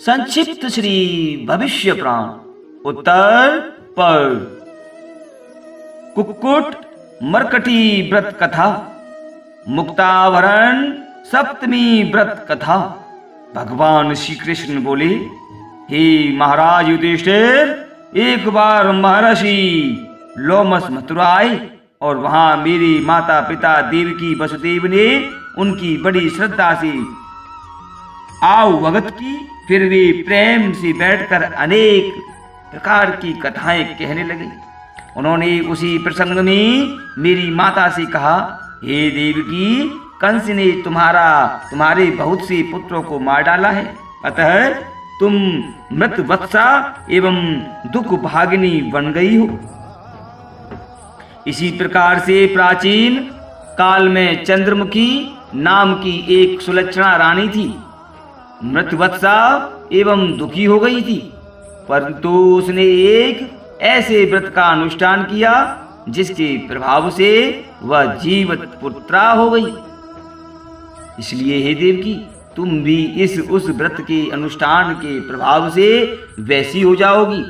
संक्षिप्त श्री भविष्य पुराण उत्तर पर कुक्कुट मरकटी व्रत कथा मुक्तावरण सप्तमी व्रत कथा। भगवान श्री कृष्ण बोले, हे महाराज युधिष्ठिर, एक बार महर्षि लोमस मथुरा आए और वहां मेरी माता पिता देवकी वसुदेव ने उनकी बड़ी श्रद्धा से आवभगत की। फिर वे प्रेम से बैठकर अनेक प्रकार की कथाएं कहने लगे। उन्होंने उसी प्रसंग में मेरी माता से कहा, हे देवकी, कंस ने तुम्हारे बहुत से पुत्रों को मार डाला है, अतः तुम मृत वत्सा एवं दुख भागिनी बन गई हो। इसी प्रकार से प्राचीन काल में चंद्रमुखी नाम की एक सुलक्षणा रानी थी, मृतवत्सा एवं दुखी हो गई थी, परंतु उसने एक ऐसे व्रत का अनुष्ठान किया जिसके प्रभाव से वह जीवित पुत्रा हो गई। इसलिए हे देवकी, तुम भी उस व्रत के अनुष्ठान के प्रभाव से वैसी हो जाओगी,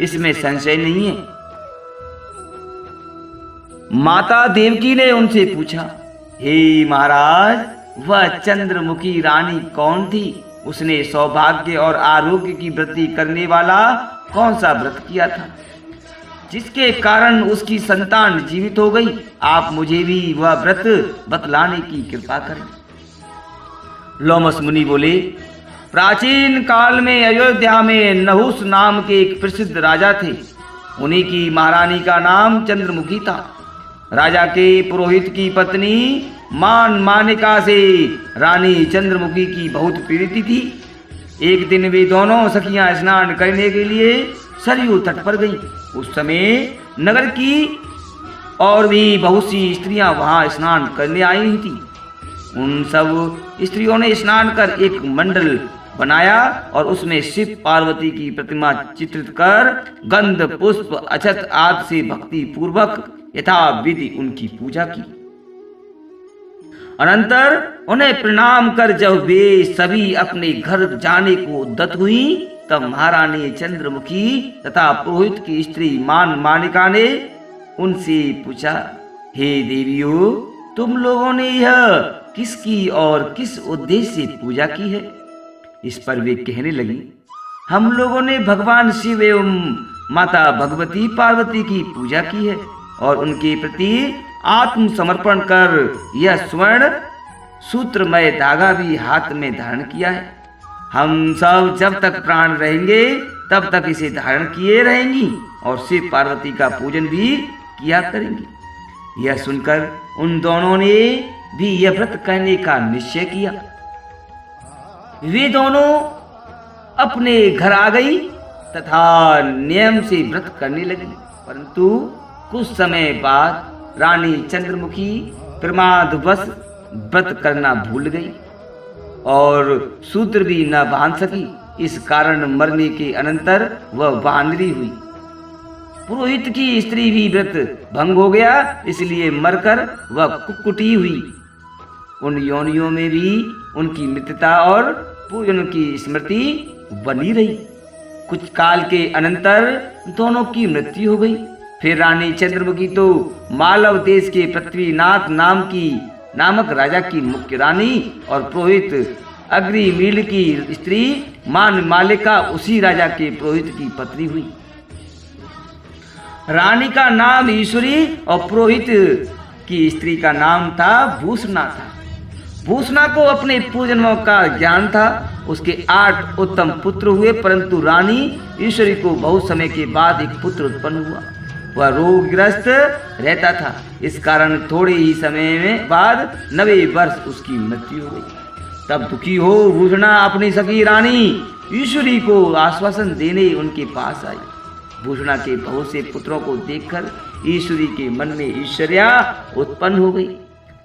इसमें संशय नहीं है। माता देवकी ने उनसे पूछा, हे महाराज, वह चंद्रमुखी रानी कौन थी? उसने सौभाग्य और आरोग्य की वृद्धि करने वाला कौन सा व्रत किया था जिसके कारण उसकी संतान जीवित हो गई? आप मुझे भी वह व्रत बतलाने की कृपा करें। लोमस मुनि बोले, प्राचीन काल में अयोध्या में नहुस नाम के एक प्रसिद्ध राजा थे। उन्हीं की महारानी का नाम चंद्रमुखी था। राजा के पुरोहित की पत्नी मानिका से रानी चंद्रमुखी की बहुत पीड़ित थी। एक दिन वे दोनों सखियां स्नान करने के लिए सरयू तट पर गईं। उस समय नगर की और भी बहुत सी स्त्रियां वहां स्नान करने आई हुई थी। उन सब स्त्रियों ने स्नान कर एक मंडल बनाया और उसमें शिव पार्वती की प्रतिमा चित्रित कर गंध पुष्प अक्षत आदि से भक्ति पूर्वक यथाविधि उनकी पूजा की। अनंतर उन्हें प्रणाम कर जब वे सभी अपने घर जाने को उद्यत हुई, तब महारानी चंद्रमुखी तथा पुरोहित की स्त्री मानिका ने उनसे पूछा, हे देवियों, तुम लोगों ने यह किसकी और किस उद्देश्य से पूजा की है? इस पर वे कहने लगी, हम लोगों ने भगवान शिव एवं माता भगवती पार्वती की पूजा की है और उनके प्रति आत्मसमर्पण कर यह स्वर्ण सूत्रमय धागा भी हाथ में धारण किया है। हम सब जब तक प्राण रहेंगे तब तक इसे धारण किए रहेंगी और शिव पार्वती का पूजन भी किया करेंगी। यह सुनकर उन दोनों ने भी यह व्रत करने का निश्चय किया। वे दोनों अपने घर आ गई तथा नियम से व्रत करने लगी, परंतु कुछ समय बाद रानी चंद्रमुखी प्रमादवश व्रत करना भूल गई और सूत्र भी न बांध सकी। इस कारण मरने के अनंतर वह वानरी हुई। पुरोहित की स्त्री भी व्रत भंग हो गया, इसलिए मरकर वह कुक्कुटी हुई। उन योनियों में भी उनकी मृत्यता और पूजन की स्मृति बनी रही। कुछ काल के अनंतर दोनों की मृत्यु हो गई। फिर रानी चंद्रमुखी तो मालव देश के पृथ्वीनाथ नामक राजा की मुख्य रानी और पुरोहित अग्निमील की स्त्री मालिका उसी राजा के पुरोहित की पत्नी हुई। रानी का नाम ईश्वरी और पुरोहित की स्त्री का नाम था भूषणा था। भूषणा को अपने पूजनों का ज्ञान था। उसके 8 उत्तम पुत्र हुए, परंतु रानी ईश्वरी को बहुत समय के बाद एक पुत्र उत्पन्न हुआ। वह रोगग्रस्त रहता था, इस कारण थोड़े ही समय में बाद 90 वर्ष उसकी मृत्यु हो गई। तब दुखी हो भूषणा अपनी सखी रानी ईश्वरी को आश्वासन देने उनके पास आई। भूषणा के बहुत से पुत्रों को देखकर ईश्वरी के मन में ईर्ष्या उत्पन्न हो गई।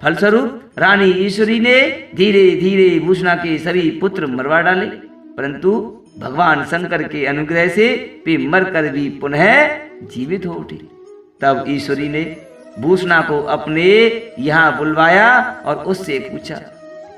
फलस्वरूप रानी ईश्वरी ने धीरे धीरे भूषणा के सभी पुत्र मरवा डाले, परंतु भगवान शंकर के अनुग्रह से वे मरकर भी पुनः जीवित हो उठे। तब ईश्वरी ने भूषणा को अपने यहाँ बुलवाया और उससे पूछा,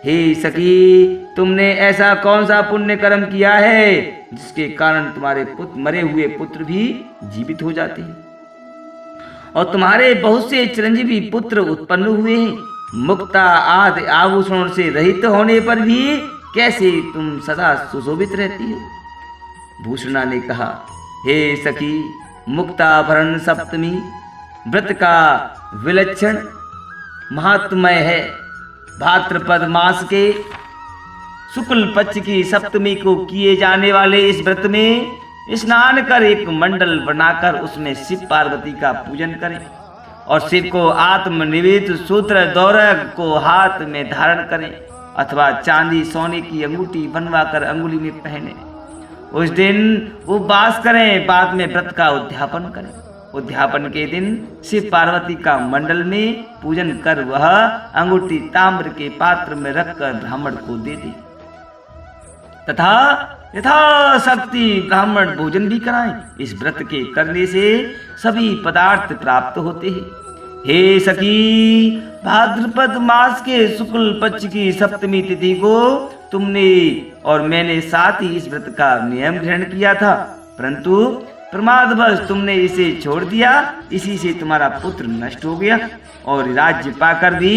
हे सखी, तुमने ऐसा कौन सा पुण्य कर्म किया है जिसके कारण तुम्हारे मरे हुए पुत्र भी जीवित हो जाते हैं और तुम्हारे बहुत से चिरंजीवी पुत्र उत्पन्न हुए हैं? मुक्ता आदि आभूषणों से रहित होने पर भी कैसे तुम सदा सुशोभित रहती हो? भूषणा ने कहा, हे सखी, मुक्ताभरण सप्तमी व्रत का विलक्षण महात्म्य है। भाद्रपद मास के शुक्ल पक्ष की सप्तमी को किए जाने वाले इस व्रत में स्नान कर एक मंडल बनाकर उसमें शिव पार्वती का पूजन करें और शिव को आत्मनिवेदित सूत्र दौरा को हाथ में धारण करें अथवा चांदी सोने की अंगूठी बनवाकर अंगुली में पहने। उस दिन उपवास करें, बाद में व्रत का उद्यापन करें। उद्यापन के दिन शिव पार्वती का मंडल में पूजन कर वह अंगूठी ताम्र के पात्र में रखकर ब्राह्मण को दे दे तथा यथाशक्ति ब्राह्मण भोजन भी कराएं। इस व्रत के करने से सभी पदार्थ प्राप्त होते हैं। हे सखी, भाद्रपद मास के शुक्ल पक्ष की सप्तमी तिथि को तुमने और मैंने साथ ही इस व्रत का नियम ग्रहण किया था, परंतु प्रमादवश तुमने इसे छोड़ दिया। इसी से तुम्हारा पुत्र नष्ट हो गया और राज्य पाकर भी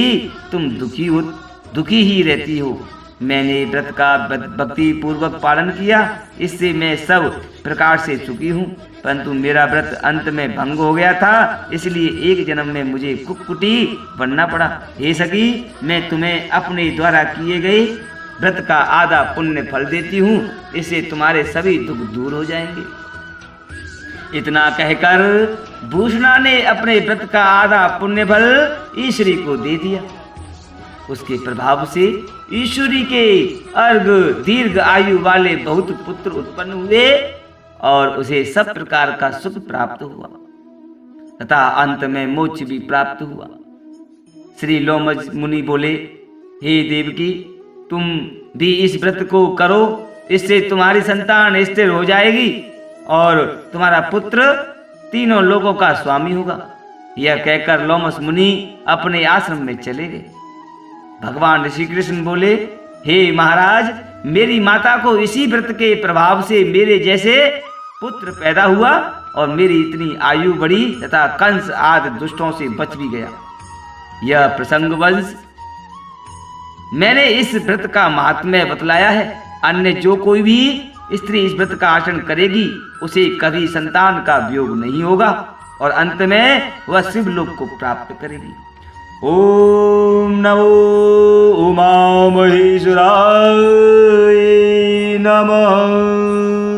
तुम दुखी ही रहती हो। मैंने व्रत का भक्ति पूर्वक पालन किया, इससे मैं सब प्रकार से सुखी हूँ, परंतु मेरा व्रत अंत में भंग हो गया था, इसलिए एक जन्म में मुझे कुक्कुटी बनना पड़ा। हे सखी, मैं तुम्हें अपने द्वारा किए गए व्रत का आधा पुण्य फल देती हूँ, इससे तुम्हारे सभी दुख दूर हो जाएंगे। इतना कहकर भूषणा ने अपने व्रत का आधा पुण्य फल ईश्वरी को दे दिया। उसके प्रभाव से ईश्वरी के अर्घ दीर्घ आयु वाले बहुत पुत्र उत्पन्न हुए और उसे सब प्रकार का सुख प्राप्त हुआ तथा अंत में मोक्ष भी प्राप्त हुआ। श्री लोमज मुनि बोले, हे देवकी, तुम भी इस व्रत को करो, इससे तुम्हारी संतान स्थिर हो जाएगी और तुम्हारा पुत्र तीनों लोगों का स्वामी होगा। यह कहकर लोमस मुनि अपने आश्रम में चले गए। भगवान श्री कृष्ण बोले, हे महाराज, मेरी माता को इसी व्रत के प्रभाव से मेरे जैसे पुत्र पैदा हुआ और मेरी इतनी आयु बढ़ी तथा कंस आदि दुष्टों से बच भी गया। यह प्रसंग वंश मैंने इस व्रत का महात्म्य बतलाया है। अन्य जो कोई भी स्त्री इस व्रत का आचरण करेगी उसे कभी संतान का वियोग नहीं होगा और अंत में वह शिवलोक को प्राप्त करेगी। ओम नमो उमा महेश्वराय नमः।